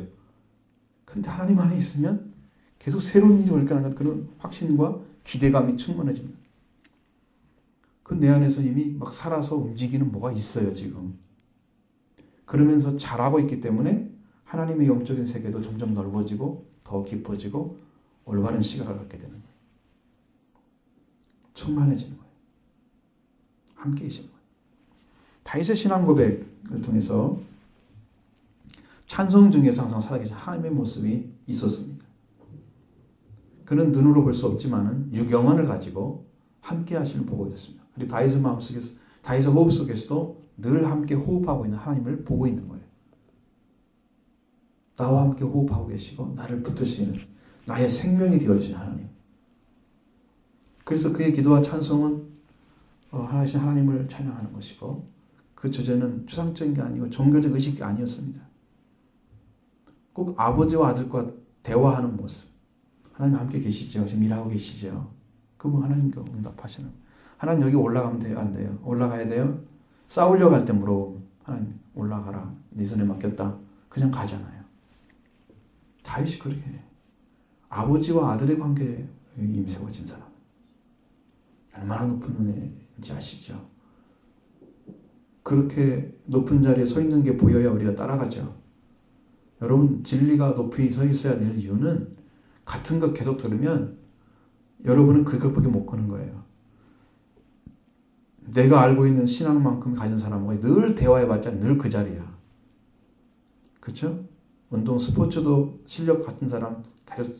근데 하나님 안에 있으면 계속 새로운 일이 올 거라는 그런 확신과 기대감이 충만해집니다. 그 내 안에서 이미 막 살아서 움직이는 뭐가 있어요, 지금. 그러면서 잘하고 있기 때문에 하나님의 영적인 세계도 점점 넓어지고 더 깊어지고 올바른 시각을 갖게 되는 거예요. 충만해지는 거예요. 함께 계시는 거예요. 다윗의 신앙 고백을 통해서 찬송 중에서 항상 살아계신 하나님의 모습이 있었습니다. 그는 눈으로 볼 수 없지만은 영혼을 가지고 함께 하심을 보고 있었습니다. 그리고 다윗의 마음속에서, 다윗의 호흡 속에서도 늘 함께 호흡하고 있는 하나님을 보고 있는 거예요. 나와 함께 호흡하고 계시고 나를 붙드시는 나의 생명이 되어주신 하나님. 그래서 그의 기도와 찬송은 하나님 하나님을 찬양하는 것이고 그 주제는 추상적인 게 아니고 종교적 의식이 아니었습니다. 꼭 아버지와 아들과 대화하는 모습. 하나님 함께 계시죠. 지금 일하고 계시죠. 그러면 하나님께 응답하시는. 하나님 여기 올라가면 돼요? 안 돼요? 올라가야 돼요? 싸우려고 할 때 물어보면 하나님 올라가라. 네 손에 맡겼다. 그냥 가잖아요. 다윗이 그렇게 해요. 아버지와 아들의 관계에 임세워진 사람. 얼마나 높은 은혜인지 아시죠? 그렇게 높은 자리에 서 있는 게 보여야 우리가 따라가죠. 여러분, 진리가 높이 서 있어야 될 이유는 같은 것 계속 들으면 여러분은 그것밖에 못 거는 거예요. 내가 알고 있는 신앙만큼 가진 사람과 늘 대화해봤자 늘 그 자리야. 그렇죠? 운동 스포츠도 실력 같은 사람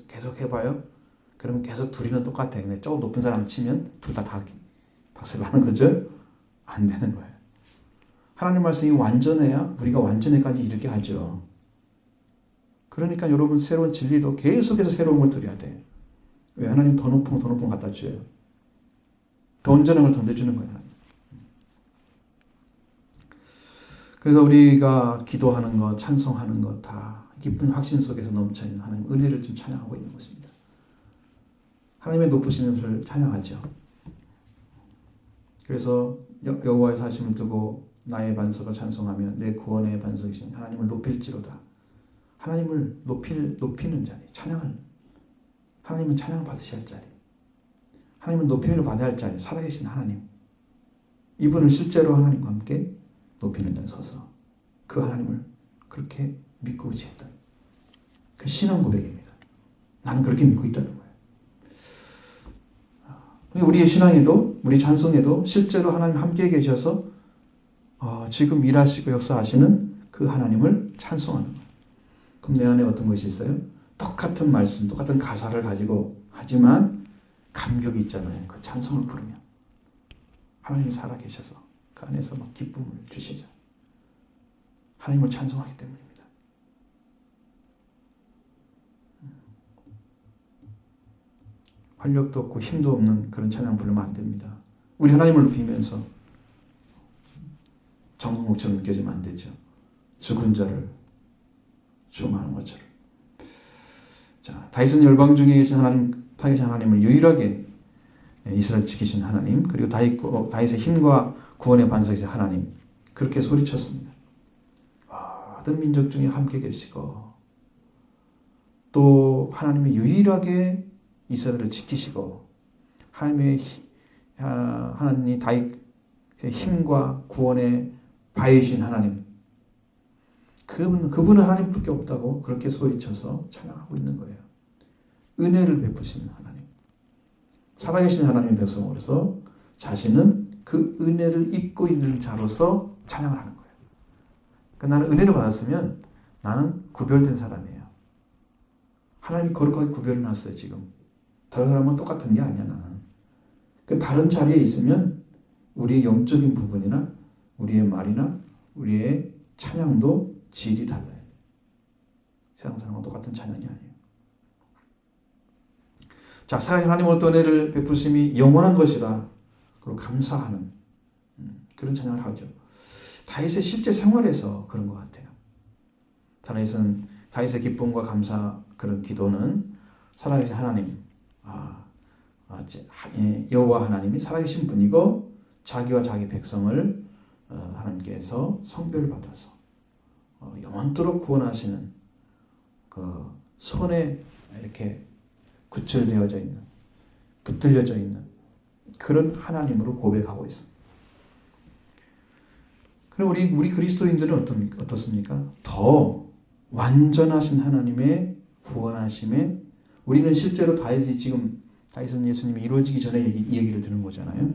계속 해봐요. 그러면 계속 둘이는 똑같아. 근데 조금 높은 사람 치면 둘 다 박수를 하는 거죠? 안 되는 거예요. 하나님 말씀이 완전해야 우리가 완전에까지 이르게 하죠. 그러니까 여러분 새로운 진리도 계속해서 새로운 걸 드려야 돼요. 왜? 하나님 더 높은 거 갖다 줘요. 더 온전한 걸 던져주는 거예요. 그래서 우리가 기도하는 것, 찬송하는 것 다 깊은 확신 속에서 넘쳐있는 하나님 은혜를 좀 찬양하고 있는 것입니다. 하나님의 높으신 것을 찬양하죠. 그래서 여호와의 사심을 두고 나의 반석을 찬송하며 내 구원의 반석이신 하나님을 높일지로다. 하나님을 높이는 자리, 찬양을. 하나님은 찬양 받으셔야 할 자리. 하나님은 높임을 받아야 할 자리, 살아계신 하나님. 이분을 실제로 하나님과 함께 높이는 데 서서 그 하나님을 그렇게 믿고 의지했던 그 신앙 고백입니다. 나는 그렇게 믿고 있다는 거예요. 우리의 신앙에도 우리 찬송에도 실제로 하나님 함께 계셔서 지금 일하시고 역사하시는 그 하나님을 찬송하는 거예요. 그럼 내 안에 어떤 것이 있어요? 똑같은 말씀, 똑같은 가사를 가지고 하지만 감격이 있잖아요. 그 찬송을 부르면 하나님이 살아계셔서 그 안에서 막 기쁨을 주시죠. 하나님을 찬송하기 때문입니다. 활력도 없고 힘도 없는 그런 찬양 부르면 안 됩니다. 우리 하나님을 높이면서 정국목처럼 느껴지면 안 되죠. 죽은 자를 주음하는 것처럼. 자, 다윗은 열방 중에 계신 하나님을 유일하게 이스라엘 지키신 하나님, 그리고 다윗의 힘과 구원의 반석이신 하나님, 그렇게 소리쳤습니다. 모든 민족 중에 함께 계시고 또 하나님이 유일하게 이스라엘을 지키시고 하나님이 다윗의 힘과 구원의 바위신 하나님, 그분은 하나님밖에 없다고 그렇게 소리쳐서 찬양하고 있는 거예요. 은혜를 베푸시는 하나님, 살아계신 하나님의 백성으로서 자신은 그 은혜를 입고 있는 자로서 찬양을 하는 거예요. 그러니까 나는 은혜를 받았으면 나는 구별된 사람이에요. 하나님이 거룩하게 구별해놨어요. 지금 다른 사람은 똑같은 게 아니야. 나는 그 다른 자리에 있으면 우리의 영적인 부분이나 우리의 말이나 우리의 찬양도 질이 달라요. 세상 사람과 똑같은 찬양이 아니에요. 자, 살아계신 하나님의 어떤 은혜를 베푸심이 영원한 것이다. 그리고 감사하는 그런 찬양을 하죠. 다윗의 실제 생활에서 그런 것 같아요. 다윗의 기쁨과 감사 그런 기도는 살아계신 하나님, 여호와 하나님이 살아계신 분이고 자기와 자기 백성을 하나님께서 성별을 받아서 영원토록 구원하시는 그 손에 이렇게 구철되어져 있는, 붙들려져 있는 그런 하나님으로 고백하고 있습니다. 그럼 우리 그리스도인들은 어떻습니까? 더 완전하신 하나님의 구원하심에 우리는 실제로 다윗은 예수님이 이루어지기 전에 이 얘기를 들은 거잖아요.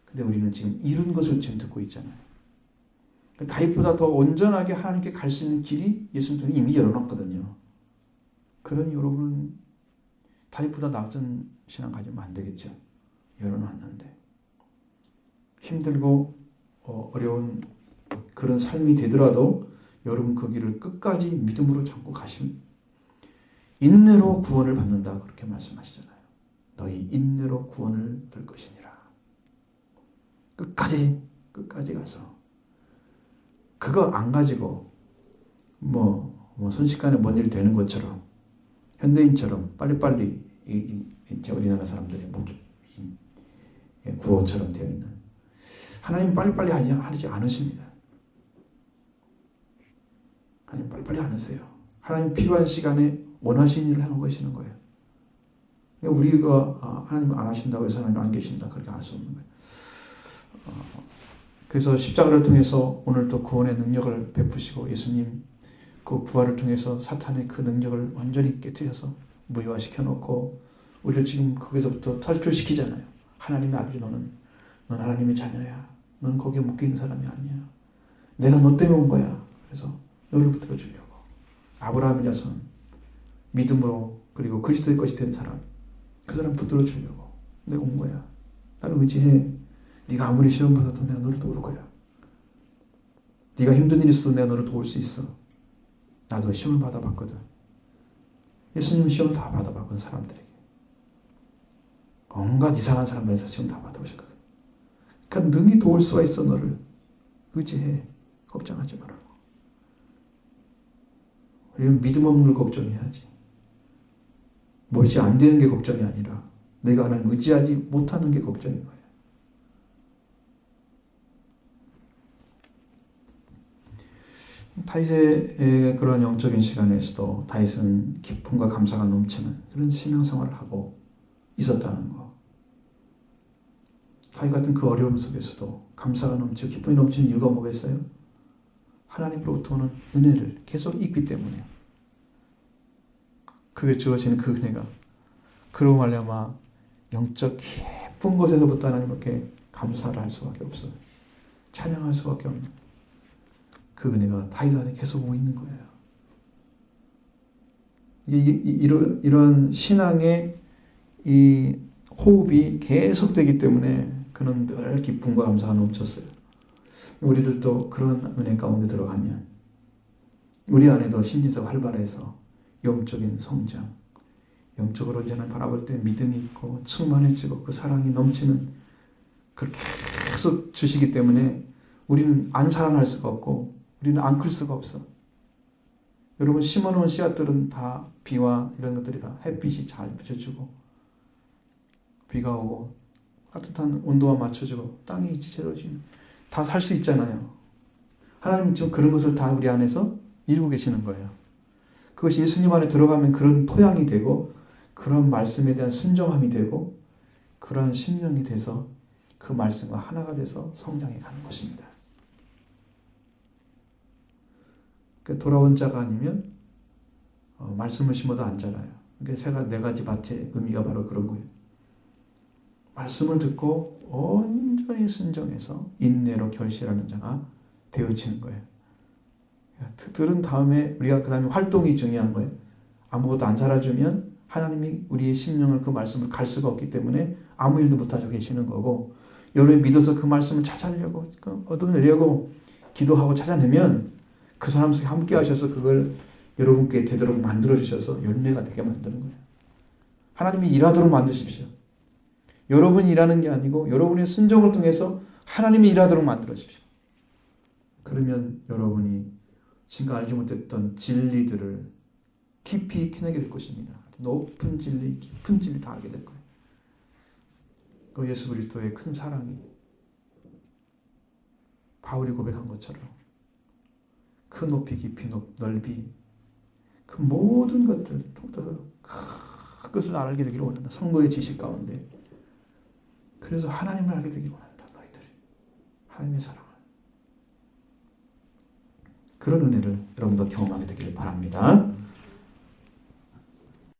근데 우리는 지금 이룬 것을 지금 듣고 있잖아요. 다윗보다 더 온전하게 하나님께 갈 수 있는 길이 예수님이 이미 열어놨거든요. 그러니 여러분은 다윗보다 낮은 신앙 가지면 안 되겠죠. 열어놨는데 힘들고 어려운 그런 삶이 되더라도 여러분 그 길을 끝까지 믿음으로 잡고 가시면 인내로 구원을 받는다 그렇게 말씀하시잖아요. 너희 인내로 구원을 얻을 것이니라. 끝까지 가서 그거 안 가지고 순식간에 뭔 일이 되는 것처럼 현대인처럼 빨리빨리 이제 우리나라 사람들이 구호처럼 되어 있는 하나님 빨리빨리 하지 않으십니다. 하나님 빨리빨리 안 하세요. 하나님 필요한 시간에 원하시는 일을 하는 것이는 거예요. 우리가 하나님 안 하신다고 해서 하나님 안 계신다 그렇게 할 수 없는 거예요. 그래서 십자가를 통해서 오늘 또 구원의 능력을 베푸시고 예수님 그 부활을 통해서 사탄의 그 능력을 완전히 깨뜨려서 무효화시켜 놓고 우리를 지금 거기서부터 탈출시키잖아요. 하나님의 아들이 너는 하나님의 자녀야. 너는 거기에 묶인 사람이 아니야. 내가 너 때문에 온 거야. 그래서 너를 붙들어 주려고. 아브라함의 자손 믿음으로 그리고 그리스도의 것이 된 사람 그 사람 붙들어 주려고 내가 온 거야. 나를 의지해. 네가 아무리 시험 받아도 내가 너를 도울 거야. 네가 힘든 일이 있어도 내가 너를 도울 수 있어. 나도 시험을 받아봤거든. 예수님은 시험을 다 받아봤거든. 사람들에게. 온갖 이상한 사람들에서 시험 다 받아보셨거든. 그러니까 능히 도울 수가 있어. 너를 의지해. 걱정하지 말라고. 우리는 믿음 없는 걸 걱정해야지. 무엇이 안 되는 게 걱정이 아니라 내가 하나님 의지하지 못하는 게 걱정인 거예요. 다윗의 그런 영적인 시간에서도 다윗은 기쁨과 감사가 넘치는 그런 신앙생활을 하고 있었다는 거. 다윗 같은 그 어려움 속에서도 감사가 넘치고 기쁨이 넘치는 이유가 뭐겠어요? 하나님으로부터 오는 은혜를 계속 입기 때문에 그게 주어지는 그 은혜가 그로 말미암아 영적 깊은 곳에서부터 하나님께 감사를 할 수밖에 없어요. 찬양할 수밖에 없는 그 은혜가 다윗 안에 계속 오고 있는 거예요. 이런 신앙의 이 호흡이 계속되기 때문에 그는 늘 기쁨과 감사가 넘쳤어요. 우리들도 그런 은혜 가운데 들어가면 우리 안에도 신진서가 활발해서 영적인 성장, 영적으로 언제나 바라볼 때 믿음이 있고 충만해지고 그 사랑이 넘치는 그걸 계속 주시기 때문에 우리는 안 살아날 수가 없고 우리는 안 클 수가 없어. 여러분 심어놓은 씨앗들은 다 비와 이런 것들이 다 햇빛이 잘 비춰주고 비가 오고 따뜻한 온도와 맞춰주고 땅이 제대로 다 살 수 있잖아요. 하나님 지금 그런 것을 다 우리 안에서 이루고 계시는 거예요. 그것이 예수님 안에 들어가면 그런 토양이 되고 그런 말씀에 대한 순종함이 되고 그러한 심령이 돼서 그 말씀과 하나가 돼서 성장해 가는 것입니다. 돌아온 자가 아니면 말씀을 심어도 안 자라요. 그러니까 네 가지 밭의 의미가 바로 그런 거예요. 말씀을 듣고 온전히 순종해서 인내로 결실하는 자가 되어지는 거예요. 들은 다음에 우리가 그 다음에 활동이 중요한 거예요. 아무것도 안 살아주면 하나님이 우리의 심령을 그 말씀을 갈 수가 없기 때문에 아무 일도 못하고 계시는 거고 여러분이 믿어서 그 말씀을 찾아내려고 얻어내려고 기도하고 찾아내면 그 사람 속에 함께 하셔서 그걸 여러분께 되도록 만들어주셔서 열매가 되게 만드는 거예요. 하나님이 일하도록 만드십시오. 여러분이 일하는 게 아니고 여러분의 순종을 통해서 하나님이 일하도록 만들어주십시오. 그러면 여러분이 지금까 알지 못했던 진리들을 깊이 캐내게 될 것입니다. 높은 진리, 깊은 진리 다 알게 될 거예요. 그 예수 그리스도의 큰 사랑이 바울이 고백한 것처럼 그 높이, 깊이, 넓이 그 모든 것들 통틀어서 그것을 알게 되기를 원한다. 성도의 지식 가운데. 그래서 하나님을 알게 되기를 원한다. 너희들이. 하나님의 사랑을. 그런 은혜를 여러분도 경험하게 되기를 바랍니다.